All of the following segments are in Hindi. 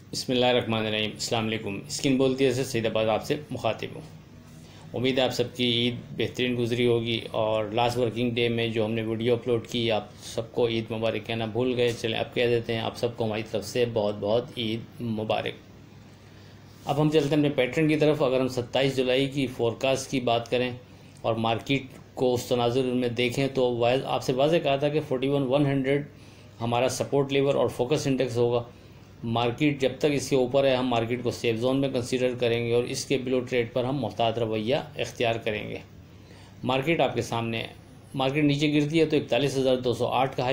बिस्मिल्लाहिर्रहमानिर्रहीम। अस्सलाम वालेकुम। स्किन बोलती है से सईदाबाद आपसे मुखातिब हूँ। उम्मीद है आप सबकी ईद बेहतरीन गुजरी होगी और लास्ट वर्किंग डे में जो हमने वीडियो अपलोड की आप सबको ईद मुबारक कहना भूल गए। चलें अब कह देते हैं आप सबको हमारी तरफ से बहुत बहुत ईद मुबारक। अब हम चलते हैं अपने पैटर्न की तरफ। अगर हम 27 जुलाई की फोरकास्ट की बात करें और मार्केट को उस तनाजुर में देखें तो आपसे वाज़े कहा था कि 41,100 हमारा सपोर्ट लेवल और फोकस इंडेक्स होगा। मार्केट जब तक इसके ऊपर है हम मार्केट को सेफ जोन में कंसीडर करेंगे और इसके बिलो ट्रेड पर हम मोहतात रवैया इख्तियार करेंगे। मार्केट आपके सामने है। मार्केट नीचे गिरती है तो 41,208 का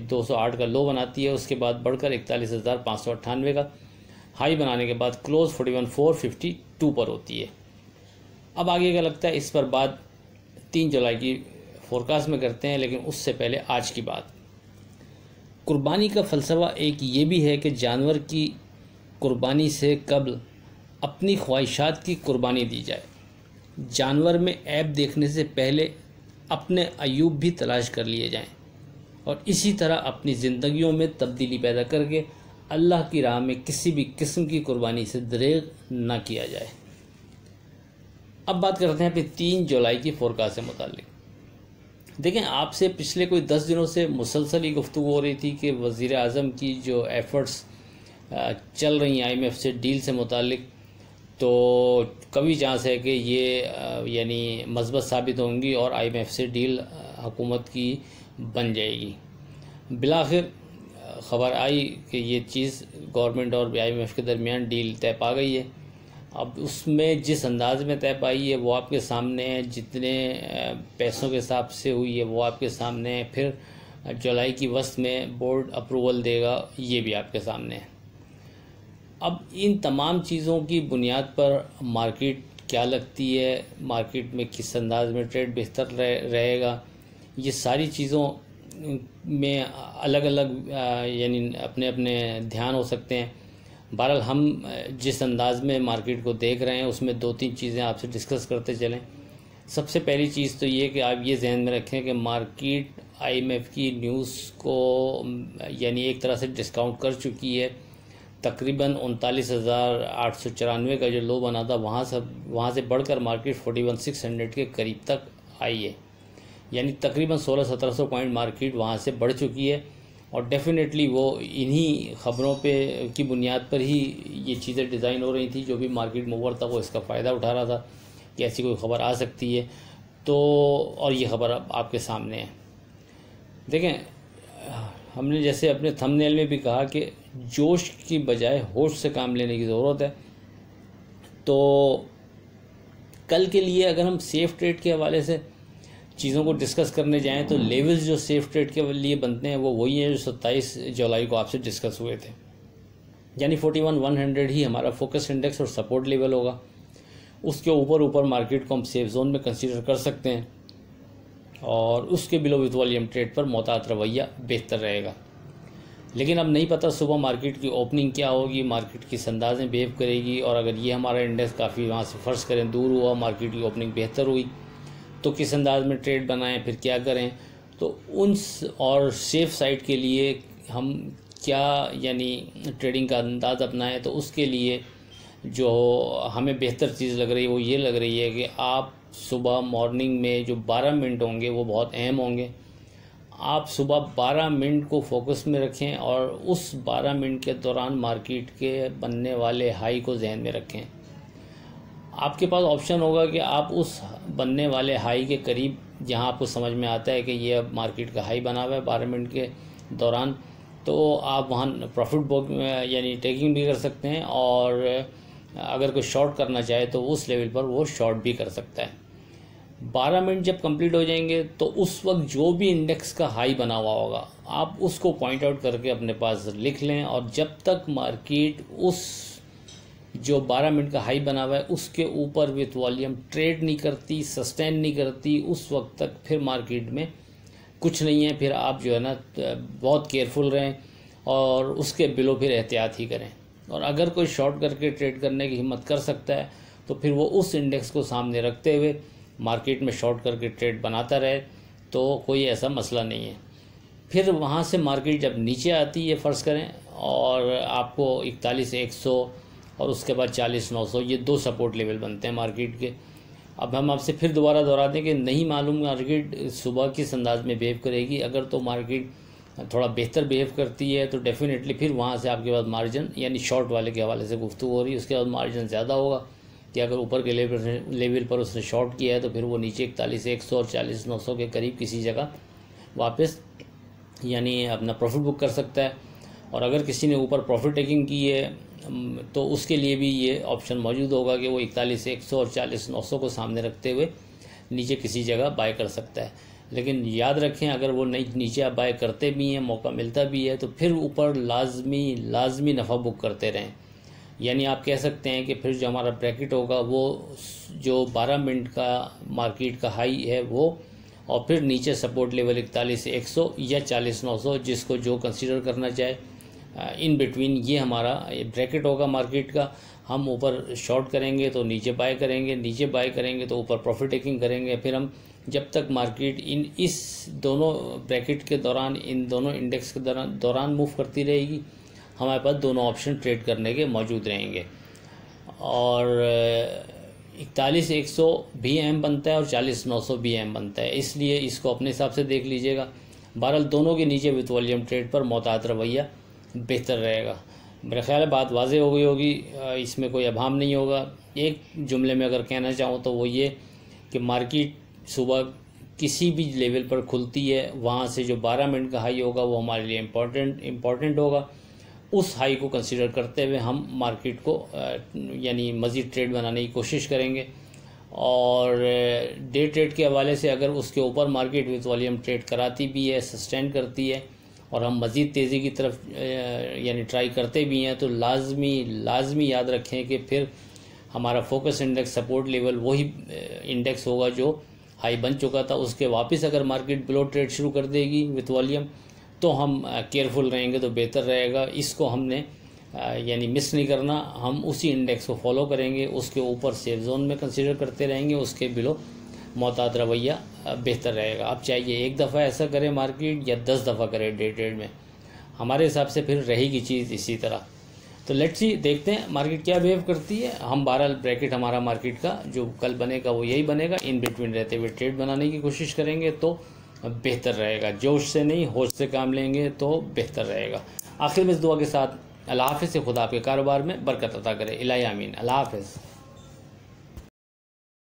208 का लो बनाती है। उसके बाद बढ़कर 41,598 का हाई बनाने के बाद क्लोज 41,452 पर होती है। अब आगे क्या लगता है इस पर बात 3 जुलाई की फोरकास्ट में करते हैं, लेकिन उससे पहले आज की बात। कुर्बानी का फ़लसफ़ा एक ये भी है कि जानवर की कुर्बानी से कबल अपनी ख्वाहिशात की कुर्बानी दी जाए। जानवर में ऐब देखने से पहले अपने अयूब भी तलाश कर लिए जाएं और इसी तरह अपनी ज़िंदगियों में तब्दीली पैदा करके अल्लाह की राह में किसी भी किस्म की कुर्बानी से दरेग न किया जाए। अब बात करते हैं अपनी 3 जुलाई की फोरकास्ट से मुताल्लिक। देखें, आपसे पिछले कोई 10 दिनों से मुसलसल ही गुफ्तगू हो रही थी कि वज़ीर आज़म की जो एफ़र्ट्स चल रही हैं IMF से डील से मुताल्लिक, तो कभी चांस है कि ये यानी मज़बूत साबित होंगी और IMF से डील हुकूमत की बन जाएगी। बिलाखिर ख़बर आई कि ये चीज़ गवर्नमेंट और IMF के दरमियान डील तय पा गई है। अब उसमें जिस अंदाज में तय पाई है वो आपके सामने है, जितने पैसों के हिसाब से हुई है वो आपके सामने है, फिर जुलाई की वस्त में बोर्ड अप्रूवल देगा ये भी आपके सामने है। अब इन तमाम चीज़ों की बुनियाद पर मार्केट क्या लगती है, मार्केट में किस अंदाज में ट्रेड बेहतर रहेगा, ये सारी चीज़ों में अलग अलग यानी अपने अपने ध्यान हो सकते हैं। बहरहाल हम जिस अंदाज में मार्केट को देख रहे हैं उसमें 2-3 चीज़ें आपसे डिस्कस करते चलें। सबसे पहली चीज़ तो ये कि आप ये जहन में रखें कि मार्केट IMF की न्यूज़ को यानी एक तरह से डिस्काउंट कर चुकी है। तकरीबन 39,894 का जो लो बना था वहाँ से बढ़कर मार्केट 41,600 के करीब तक आई है, यानी तकरीबन 1600-1700 पॉइंट मार्केट वहाँ से बढ़ चुकी है। और डेफिनेटली वो इन्हीं ख़बरों पे की बुनियाद पर ही ये चीज़ें डिज़ाइन हो रही थी। जो भी मार्केट मूवर था वो इसका फ़ायदा उठा रहा था कि ऐसी कोई ख़बर आ सकती है, तो और ये ख़बर अब आपके सामने है। देखें, हमने जैसे अपने थंबनेल में भी कहा कि जोश की बजाय होश से काम लेने की ज़रूरत है। तो कल के लिए अगर हम सेफ़ ट्रेड के हवाले से चीज़ों को डिस्कस करने जाएं तो लेवल्स जो सेफ ट्रेड के लिए बनते हैं वो वही हैं जो 27 जुलाई को आपसे डिस्कस हुए थे, यानी 41,100 ही हमारा फोकस इंडेक्स और सपोर्ट लेवल होगा। उसके ऊपर मार्केट को हम सेफ जोन में कंसीडर कर सकते हैं और उसके बिलो विथ वॉल्यूम ट्रेड पर मोहतात रवैया बेहतर रहेगा। लेकिन अब नहीं पता सुबह मार्केट की ओपनिंग क्या होगी, मार्केट किस अंदाज में बिहेव करेगी, और अगर ये हमारा इंडेक्स काफ़ी वहाँ से फ़र्ज़ करें दूर हुआ, मार्केट की ओपनिंग बेहतर हुई तो किस अंदाज में ट्रेड बनाएं, फिर क्या करें। तो उन और सेफ साइड के लिए हम क्या यानी ट्रेडिंग का अंदाज़ अपनाएं, तो उसके लिए जो हमें बेहतर चीज़ लग रही है वो ये लग रही है कि आप सुबह मॉर्निंग में जो 12 मिनट होंगे वो बहुत अहम होंगे। आप सुबह 12 मिनट को फोकस में रखें और उस 12 मिनट के दौरान मार्केट के बनने वाले हाई को जहन में रखें। आपके पास ऑप्शन होगा कि आप उस बनने वाले हाई के करीब, जहां आपको समझ में आता है कि ये अब मार्केट का हाई बना हुआ है 12 मिनट के दौरान, तो आप वहां प्रॉफिट बुक यानी टेकिंग भी कर सकते हैं, और अगर कोई शॉर्ट करना चाहे तो उस लेवल पर वो शॉर्ट भी कर सकता है। 12 मिनट जब कंप्लीट हो जाएंगे तो उस वक्त जो भी इंडेक्स का हाई बना हुआ होगा आप उसको पॉइंट आउट करके अपने पास लिख लें, और जब तक मार्केट उस जो 12 मिनट का हाई बना हुआ है उसके ऊपर विथ वॉल्यूम ट्रेड नहीं करती, सस्टेन नहीं करती, उस वक्त तक फिर मार्केट में कुछ नहीं है। फिर आप जो है ना बहुत केयरफुल रहें और उसके बिलो फिर एहतियात ही करें। और अगर कोई शॉर्ट करके ट्रेड करने की हिम्मत कर सकता है तो फिर वो उस इंडेक्स को सामने रखते हुए मार्केट में शॉर्ट करके ट्रेड बनाता रहे, तो कोई ऐसा मसला नहीं है। फिर वहाँ से मार्केट जब नीचे आती है फ़र्ज़ करें और आपको 41,100 और उसके बाद 40,900, ये 2 सपोर्ट लेवल बनते हैं मार्केट के। अब हम आपसे फिर दोबारा दोहरा दें कि नहीं मालूम मार्केट सुबह किस अंदाज में बिहेव करेगी। अगर तो मार्केट थोड़ा बेहतर बिहेव करती है तो डेफिनेटली फिर वहाँ से आपके पास मार्जिन, यानी शॉर्ट वाले के हवाले से गुफ्तगू हो रही है, उसके बाद मार्जिन ज़्यादा होगा कि अगर ऊपर के लेवल पर उसने शॉर्ट किया है तो फिर वो नीचे 41,100 और 40,900 के करीब किसी जगह वापस यानी अपना प्रॉफिट बुक कर सकता है। और अगर किसी ने ऊपर प्रॉफिट टेकिंग की है तो उसके लिए भी ये ऑप्शन मौजूद होगा कि वो 41,100 और 40,900 को सामने रखते हुए नीचे किसी जगह बाय कर सकता है। लेकिन याद रखें, अगर वो नीचे आप बाय करते भी हैं, मौका मिलता भी है, तो फिर ऊपर लाजमी नफ़ा बुक करते रहें। यानी आप कह सकते हैं कि फिर जो हमारा ब्रैकेट होगा वो जो 12 मिनट का मार्केट का हाई है वो, और फिर नीचे सपोर्ट लेवल 41,100 या 40,900, जिसको जो कंसीडर करना चाहे, इन बिटवीन ये हमारा ब्रैकेट होगा मार्केट का। हम ऊपर शॉर्ट करेंगे तो नीचे बाय करेंगे, नीचे बाय करेंगे तो ऊपर प्रॉफिट टेकिंग करेंगे। फिर हम जब तक मार्केट इस दोनों ब्रैकेट के दौरान, इन दोनों इंडेक्स के दौरान मूव करती रहेगी, हमारे पास दोनों ऑप्शन ट्रेड करने के मौजूद रहेंगे। और 41,100 भी अहम बनता है और 40,900 भी अहम बनता है, इसलिए इसको अपने हिसाब से देख लीजिएगा। बहरहाल दोनों के नीचे विथ वॉल्यूम ट्रेड पर मोहतात रवैया बेहतर रहेगा। मेरा ख्याल है बात वाज़ेह हो गई होगी, इसमें कोई अभाम नहीं होगा। एक जुमले में अगर कहना चाहूँ तो वो ये कि मार्केट सुबह किसी भी लेवल पर खुलती है, वहाँ से जो 12 मिनट का हाई होगा वो हमारे लिए इम्पॉर्टेंट होगा। उस हाई को कंसीडर करते हुए हम मार्केट को यानी मज़ीद ट्रेड बनाने की कोशिश करेंगे। और डे ट्रेड के हवाले से अगर उसके ऊपर मार्केट विथ वॉल्यूम ट्रेड कराती भी है, सस्टेन करती है, और हम मज़ीद तेज़ी की तरफ यानी ट्राई करते भी हैं, तो लाजमी याद रखें कि फिर हमारा फोकस इंडेक्स सपोर्ट लेवल वही इंडेक्स होगा जो हाई बन चुका था। उसके वापस अगर मार्केट बिलो ट्रेड शुरू कर देगी विथ वॉल्यूम तो हम केयरफुल रहेंगे तो बेहतर रहेगा। इसको हमने यानी मिस नहीं करना, हम उसी इंडेक्स को फॉलो करेंगे, उसके ऊपर सेफ जोन में कंसीडर करते रहेंगे, उसके बिलो मोहतात रवैया बेहतर रहेगा। आप चाहिए एक दफ़ा ऐसा करें मार्केट या 10 दफ़ा करें डे ट्रेड में, हमारे हिसाब से फिर रहेगी चीज़ इसी तरह। तो लेट्स सी, देखते हैं मार्केट क्या बिहेव करती है। हम बहरहाल ब्रैकेट हमारा मार्केट का जो कल बनेगा वो यही बनेगा, इन बिटवीन रहते हुए ट्रेड बनाने की कोशिश करेंगे तो बेहतर रहेगा। जोश से नहीं, होश से काम लेंगे तो बेहतर रहेगा। आखिर में इस दुआ के साथ अल्लाह हाफ़िज़ से खुदा आपके कारोबार में बरकत अता करे। इलाही आमीन। अल्लाह हाफ़िज़।